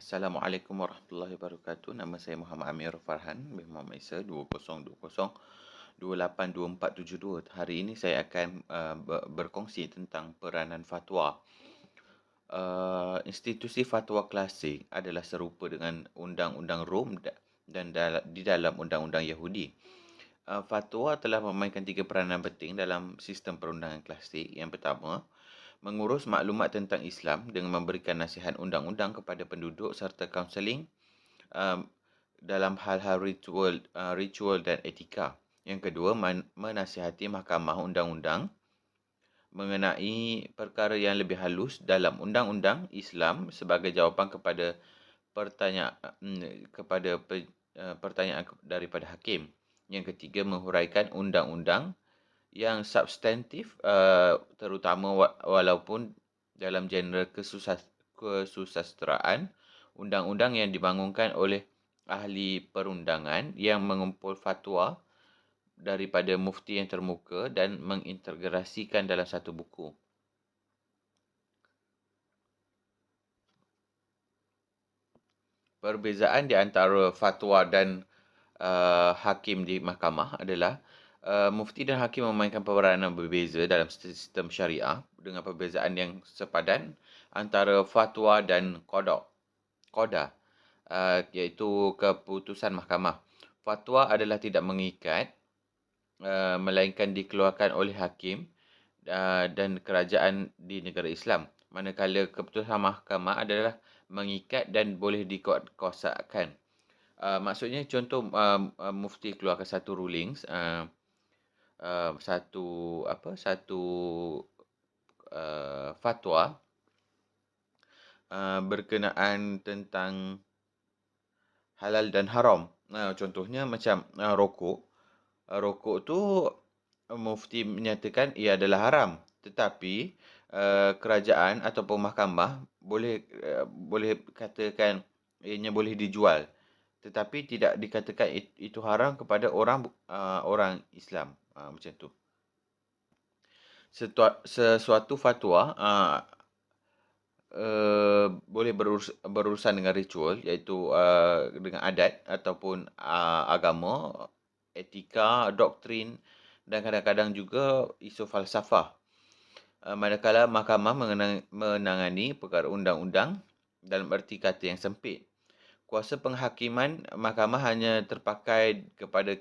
Assalamualaikum warahmatullahi wabarakatuh. Nama saya Muhammad Amir Farhan bin Muhammad Isa 2020282472. Hari ini saya akan berkongsi tentang peranan fatwa. Institusi fatwa klasik adalah serupa dengan undang-undang Rom dan di dalam undang-undang Yahudi. Fatwa telah memainkan tiga peranan penting dalam sistem perundangan klasik. Yang pertama, mengurus maklumat tentang Islam dengan memberikan nasihat undang-undang kepada penduduk serta kaunseling dalam hal-hal ritual dan etika. Yang kedua, menasihati mahkamah undang-undang mengenai perkara yang lebih halus dalam undang-undang Islam sebagai jawapan kepada pertanyaan daripada hakim. Yang ketiga, menghuraikan undang-undang yang substantif, terutama walaupun dalam genre kesusasteraan, undang-undang yang dibangunkan oleh ahli perundangan yang mengumpul fatwa daripada mufti yang termuka dan mengintegrasikan dalam satu buku. Perbezaan di antara fatwa dan hakim di mahkamah adalah mufti dan hakim memainkan peranan berbeza dalam sistem syariah dengan perbezaan yang sepadan antara fatwa dan qada, iaitu keputusan mahkamah. Fatwa adalah tidak mengikat, melainkan dikeluarkan oleh hakim dan kerajaan di negara Islam. Manakala keputusan mahkamah adalah mengikat dan boleh dikuasakan. Maksudnya contoh, mufti keluarkan satu rulings, satu fatwa berkenaan tentang halal dan haram. Contohnya macam rokok. Rokok tu mufti menyatakan ia adalah haram, tetapi kerajaan ataupun mahkamah boleh katakan ianya boleh dijual, tetapi tidak dikatakan itu haram kepada orang Islam, macam tu. Sesuatu fatwa boleh berurusan dengan ritual, iaitu dengan adat ataupun agama, etika, doktrin dan kadang-kadang juga isu falsafah. Manakala mahkamah menangani perkara undang-undang dalam erti kata yang sempit. Kuasa penghakiman mahkamah hanya terpakai kepada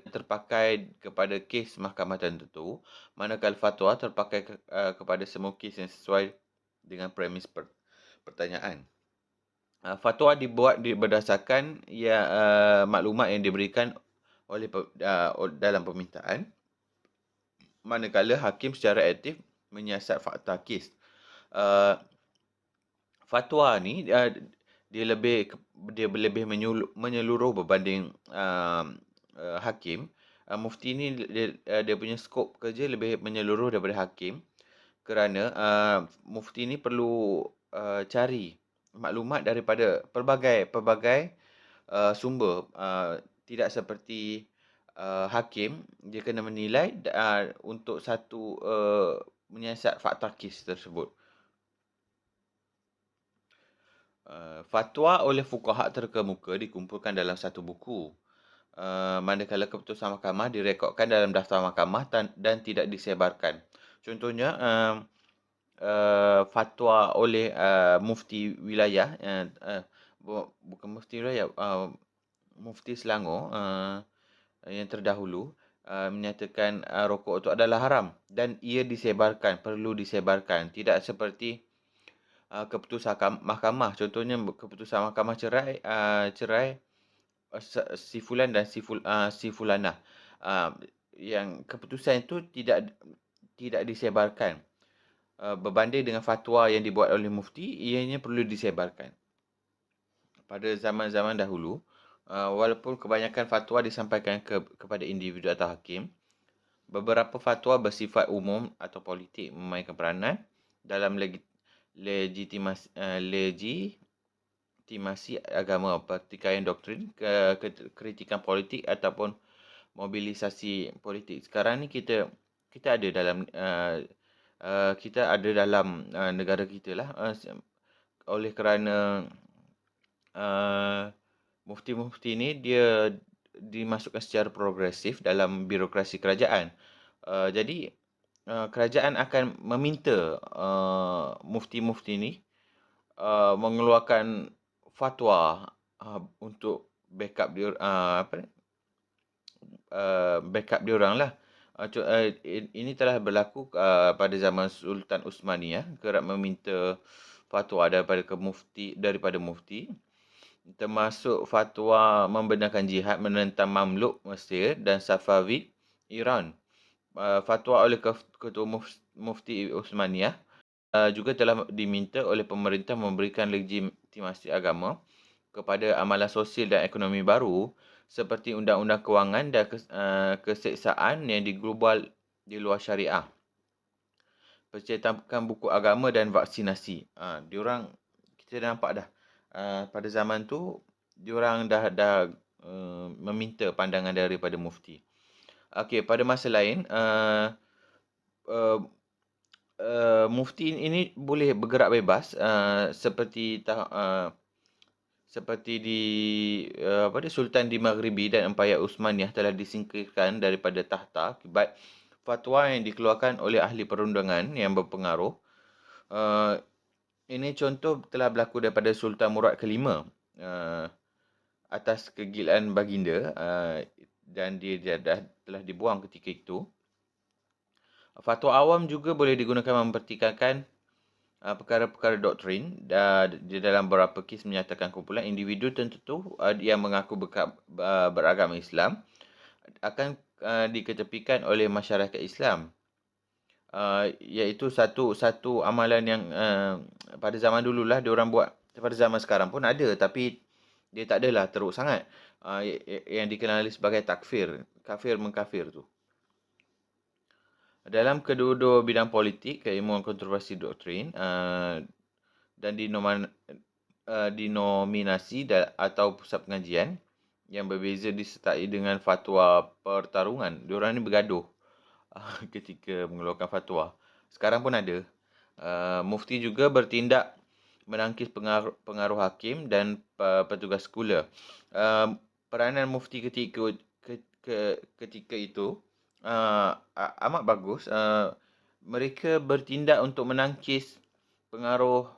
kes mahkamah tertentu, manakala fatwa terpakai kepada semua kes yang sesuai dengan premis pertanyaan. Fatwa dibuat berdasarkan maklumat yang diberikan oleh dalam permintaan, manakala hakim secara aktif menyiasat fakta kes. Fatwa ni dia lebih menyeluruh berbanding hakim. Mufti ni dia punya skop kerja lebih menyeluruh daripada hakim, kerana mufti ni perlu cari maklumat daripada pelbagai sumber. Tidak seperti hakim, dia kena menilai untuk menyiasat fakta kes tersebut. Fatwa oleh fuqaha terkemuka dikumpulkan dalam satu buku, manakala keputusan mahkamah direkodkan dalam daftar mahkamah dan tidak disebarkan. Contohnya, fatwa oleh mufti wilayah, bukan mufti wilayah, mufti Selangor yang terdahulu menyatakan rokok itu adalah haram dan ia perlu disebarkan. Tidak seperti keputusan mahkamah. Contohnya keputusan mahkamah cerai si fulan dan si fulanah. Yang keputusan itu tidak disebarkan. Berbanding dengan fatwa yang dibuat oleh mufti, ianya perlu disebarkan. Pada zaman-zaman dahulu, walaupun kebanyakan fatwa disampaikan kepada individu atau hakim, beberapa fatwa bersifat umum atau politik memainkan peranan dalam legitimasi agama, pertikaian doktrin, kritikan politik ataupun mobilisasi politik. Sekarang ni kita ada dalam negara kita lah, oleh kerana uh, mufti-mufti ni dia dimasukkan secara progresif dalam birokrasi kerajaan. Jadi kerajaan akan meminta mufti-mufti ni mengeluarkan fatwa untuk backup dia apa ni? Backup diorang lah. Ini telah berlaku pada zaman Sultan Uthmaniyah, kerap meminta fatwa daripada mufti, termasuk fatwa membenarkan jihad menentang Mamluk Mesir dan Safavid Iran. Fatwa oleh Ketua Mufti Uthmaniyah juga telah diminta oleh pemerintah memberikan legitimasi agama kepada amalan sosial dan ekonomi baru seperti undang-undang kewangan dan keseksaan yang diglobal di luar syariah. Percetakan buku agama dan vaksinasi. Diorang, kita dah nampak dah. Pada zaman tu, diorang dah meminta pandangan daripada mufti. Okey, pada masa lain, mufti ini boleh bergerak bebas seperti di Sultan di Maghribi dan Empayar Uthmaniyah telah disingkirkan daripada tahta akibat fatwa yang dikeluarkan oleh ahli perundangan yang berpengaruh. Ini contoh telah berlaku daripada Sultan Murad kelima atas kegilaan baginda dan dia telah dibuang ketika itu. Fatwa awam juga boleh digunakan mempertikaikan perkara-perkara doktrin. Di dalam beberapa kes menyatakan kumpulan individu tertentu yang mengaku beragama Islam akan diketepikan oleh masyarakat Islam. Iaitu satu amalan yang pada zaman dululah diorang buat. Pada zaman sekarang pun ada, tapi dia tak adalah teruk sangat. Yang dikenali sebagai takfir, kafir mengkafir tu. Dalam kedua-dua bidang politik, keilmuan kontroversi doktrin dan dinominasi atau pusat pengajian yang berbeza disertai dengan fatwa pertarungan. Diorang ni bergaduh ketika mengeluarkan fatwa. Sekarang pun ada. Mufti juga bertindak menangkis pengaruh hakim dan petugas sekula. Peranan mufti ketika itu amat bagus. Mereka bertindak untuk menangkis pengaruh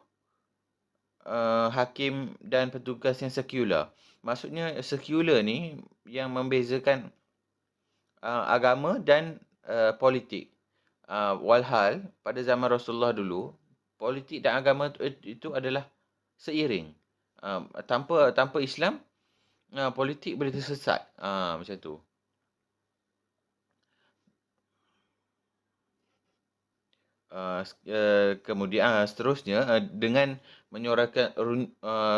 hakim dan petugas yang sekular. Maksudnya sekular ni yang membezakan agama dan politik. Walhal pada zaman Rasulullah dulu, politik dan agama itu adalah seiring. Tanpa Islam, politik boleh tersesat. Macam tu. Kemudian seterusnya dengan menyuarakan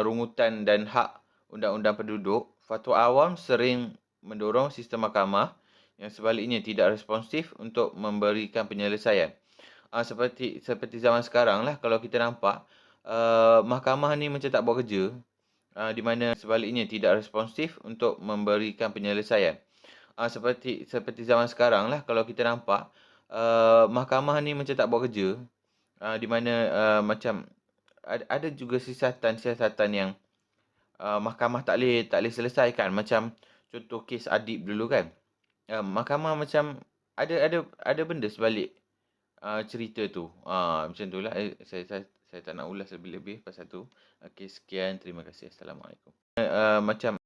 rungutan dan hak undang-undang penduduk, fatwa awam sering mendorong sistem mahkamah yang sebaliknya tidak responsif untuk memberikan penyelesaian. Seperti zaman sekarang lah, kalau kita nampak mahkamah ni macam tak buat kerja, di mana sebaliknya tidak responsif untuk memberikan penyelesaian. Seperti zaman sekarang lah, kalau kita nampak mahkamah ni macam tak buat kerja, di mana macam ada juga siasatan yang mahkamah tak boleh selesaikan. Macam contoh kes Adib dulu kan. Mahkamah macam ada benda sebalik cerita tu. Macam tu lah. Saya tak nak ulas lebih-lebih pasal tu. Okey, sekian. Terima kasih. Assalamualaikum. Macam